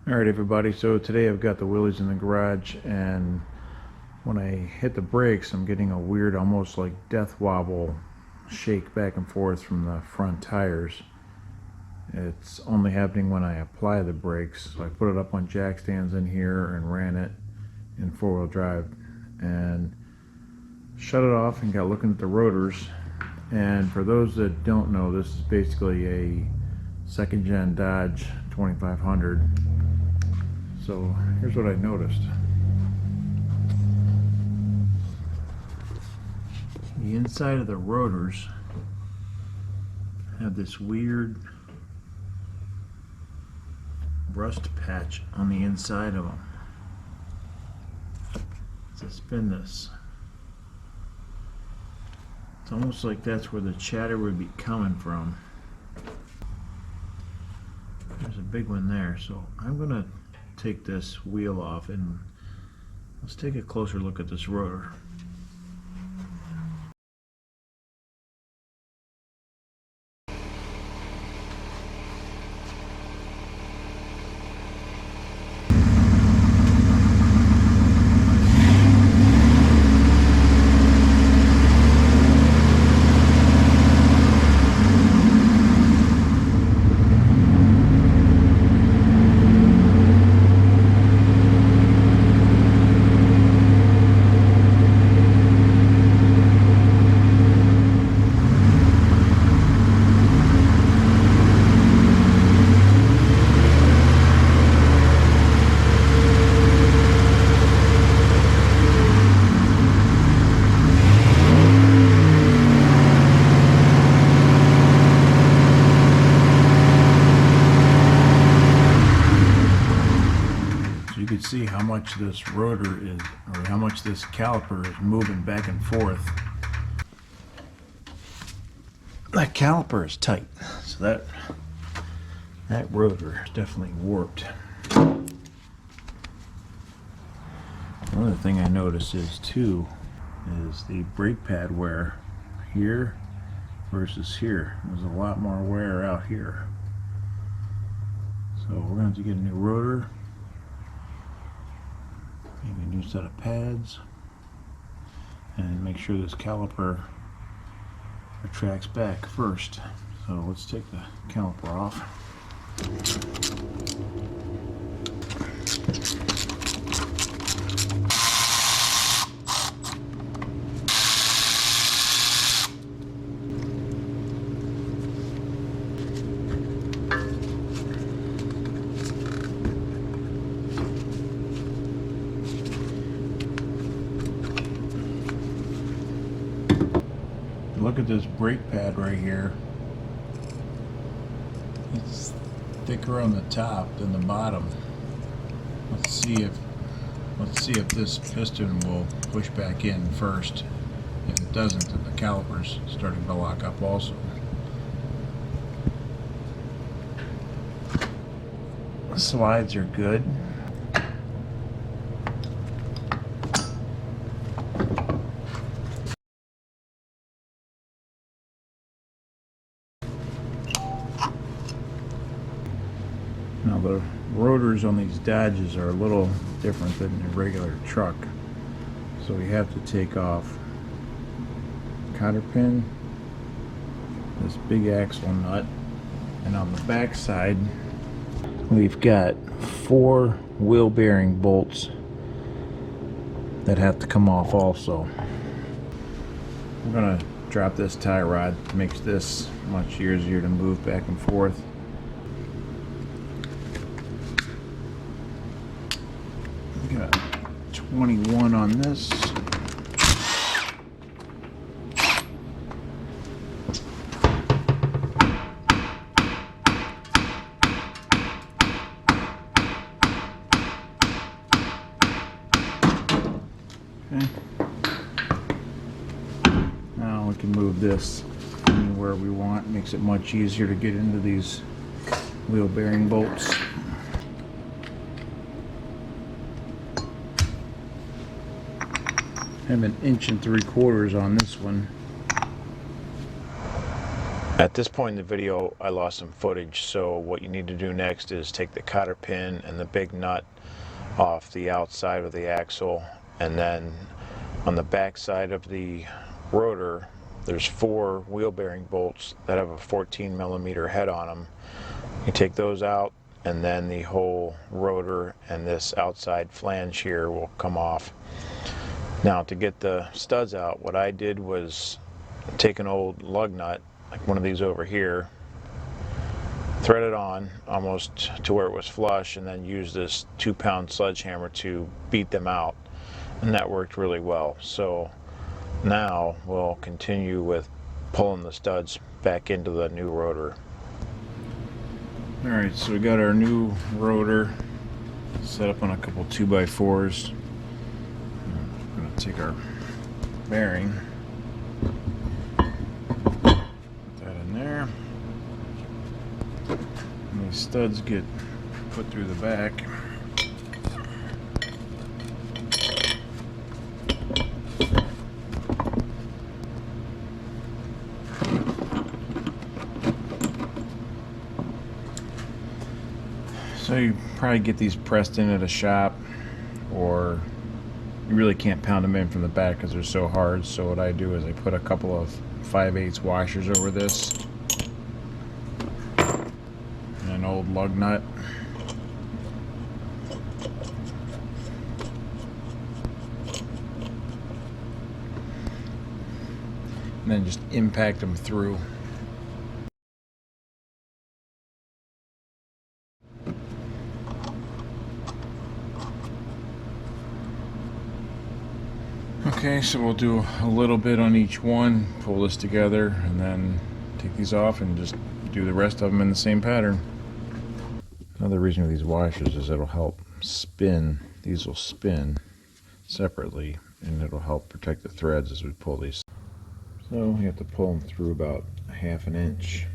Alright everybody, so today I've got the wheelies in the garage, and when I hit the brakes I'm getting a weird, almost like death wobble shake back and forth from the front tires. It's only happening when I apply the brakes. So I put it up on jack stands in here and ran it in four-wheel drive and shut it off and got looking at the rotors. And for those that don't know, this is basically a second gen Dodge 2500. So here's what I noticed. The inside of the rotors have this weird rust patch on the inside of them. Let's spin this. It's almost like that's where the chatter would be coming from. There's a big one there, so I'm gonna take this wheel off and let's take a closer look at this rotor. You can see how much this rotor is, or how much this caliper is moving back and forth. That caliper is tight, so that rotor is definitely warped. Another thing I noticed is the brake pad wear here versus here. There's a lot more wear out here. So we're going to have to get a new rotor. Maybe a new set of pads, and make sure this caliper retracts back first. So let's take the caliper off. Look at this brake pad right here. It's thicker on the top than the bottom. Let's see if this piston will push back in first. If it doesn't, then the caliper's starting to lock up also. The slides are good. Now the rotors on these Dodges are a little different than a regular truck, so we have to take off cotter pin, this big axle nut, and on the back side we've got 4 wheel bearing bolts that have to come off also. We're going to drop this tie rod. It makes this much easier to move back and forth. We got 21 on this. Okay. Now we can move this anywhere we want. Makes it much easier to get into these wheel bearing bolts. I have 1 3/4 inches on this one. At this point in the video, I lost some footage, so what you need to do next is take the cotter pin and the big nut off the outside of the axle, and then on the back side of the rotor, there's 4 wheel bearing bolts that have a 14 millimeter head on them. You take those out, and then the whole rotor and this outside flange here will come off. Now, to get the studs out, what I did was take an old lug nut, like one of these over here, thread it on almost to where it was flush, and then use this 2-pound sledgehammer to beat them out, and that worked really well. So now we'll continue with pulling the studs back into the new rotor. Alright, so we got our new rotor set up on a couple 2x4s. I'm going to take our bearing, put that in there, and these studs get put through the back. So you probably get these pressed in at a shop, or you really can't pound them in from the back because they're so hard. So what I do is I put a couple of 5/8 washers over this and an old lug nut. And then just impact them through. Okay, so we'll do a little bit on each one, pull this together, and then take these off and just do the rest of them in the same pattern. Another reason for these washers is it'll help spin. These will spin separately, and it'll help protect the threads as we pull these. So we have to pull them through about 1/2 inch.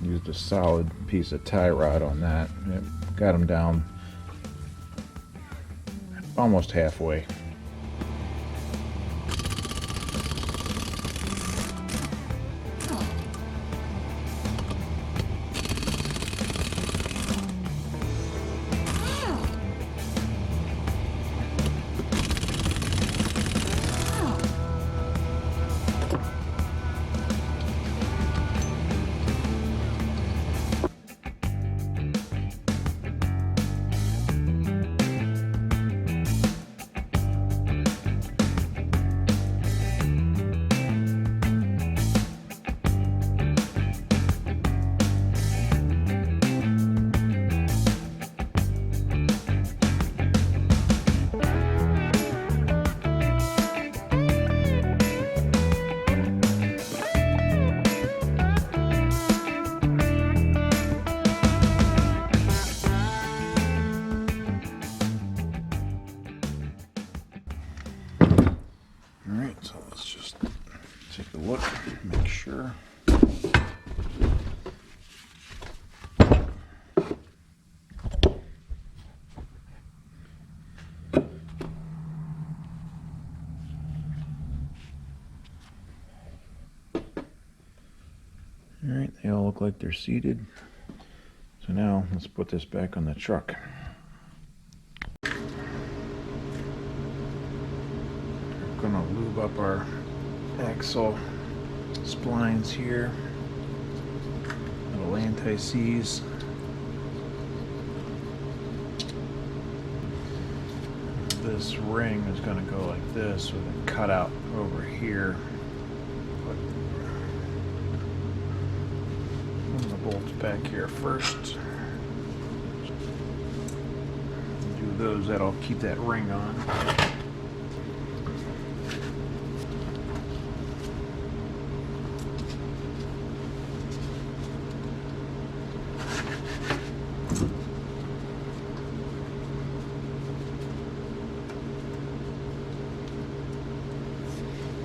Used a solid piece of tie rod on that. It got them down almost halfway. Alright, they all look like they're seated. So now let's put this back on the truck. We're gonna lube up our axle splines here. Little anti-seize. This ring is going to go like this with a cutout over here. Put the bolts back here first. Do those, that'll keep that ring on.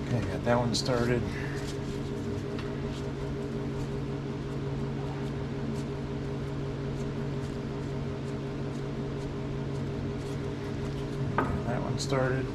Okay, got that one started. Got that one started.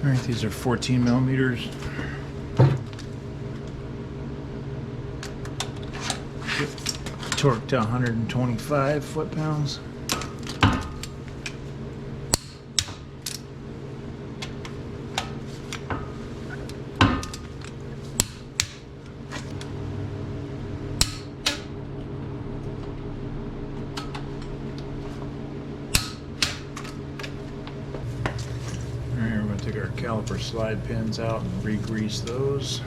All right, these are 14 millimeters. Torque to 125 foot-pounds. Take our caliper slide pins out and re-grease those.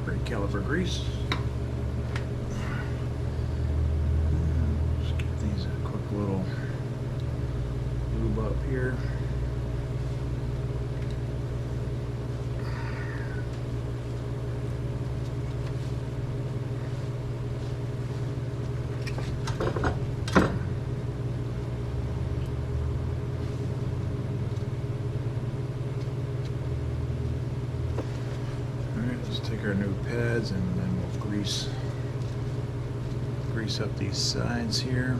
Brake caliper grease. Just give these a quick little lube up here. Take our new pads and then we'll grease up these sides here,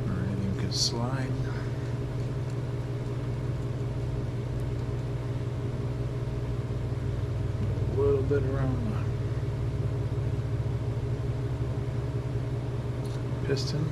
or anything could slide. A little bit around the piston.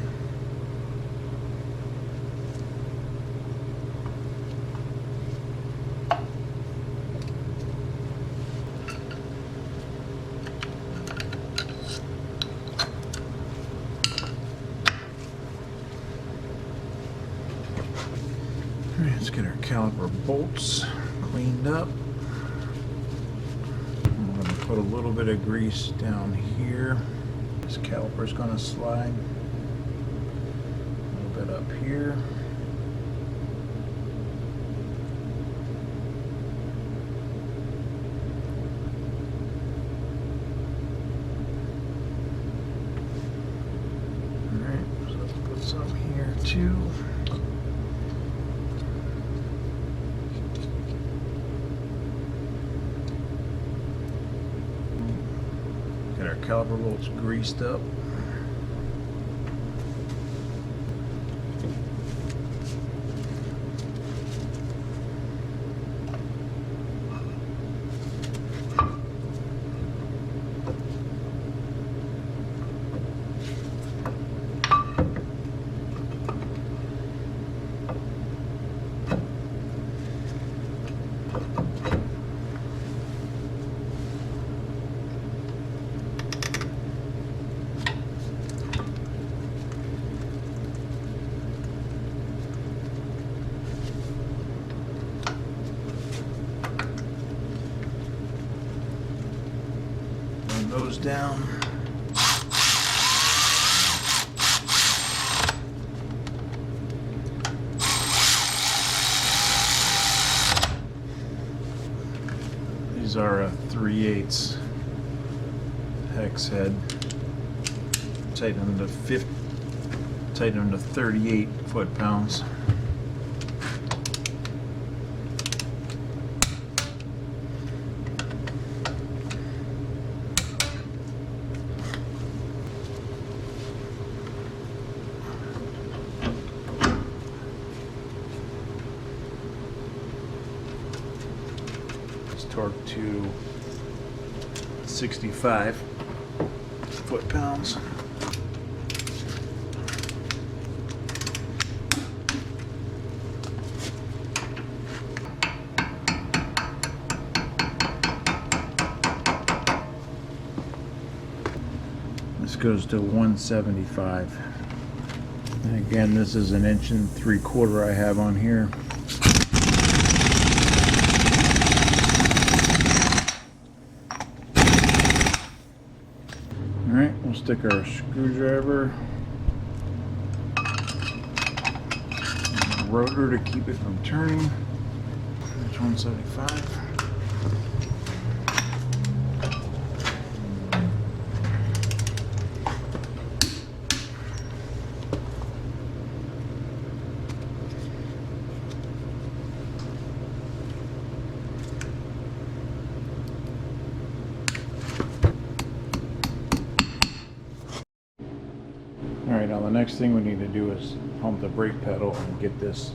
Let's get our caliper bolts cleaned up. I'm going to put a little bit of grease down here. This caliper is going to slide. A little bit up here. Alright, so let's put some here too. Get our caliper bolts greased up. goes down. These are a 3/8 hex head. Tighten them to 38 foot-pounds. Torque to 65 foot-pounds. This goes to 175. And again, this is 1 3/4 I have on here. Alright, we'll stick our screwdriver in the rotor to keep it from turning. There's 175. Alright, now the next thing we need to do is pump the brake pedal and get this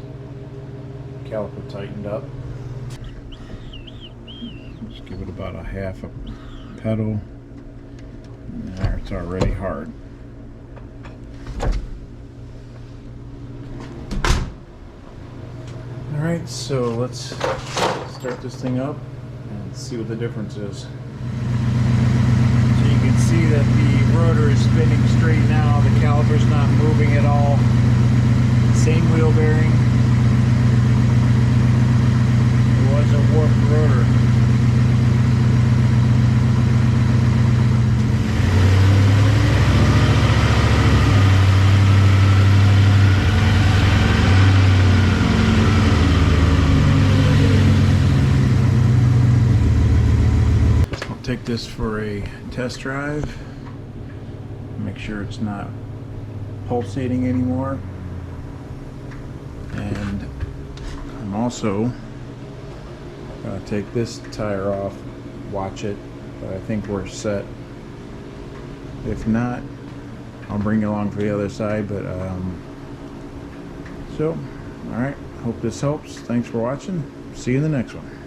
caliper tightened up. Just give it about a half a pedal. And there, it's already hard. Alright, so let's start this thing up and see what the difference is. You can see that the rotor is spinning straight now. The caliper's not moving at all. Same wheel bearing. It was a warped rotor. Take this for a test drive, make sure it's not pulsating anymore, and I'm also going to take this tire off, watch it, but I think we're set. If not, I'll bring you along for the other side, but so alright, hope this helps. Thanks for watching. See you in the next one.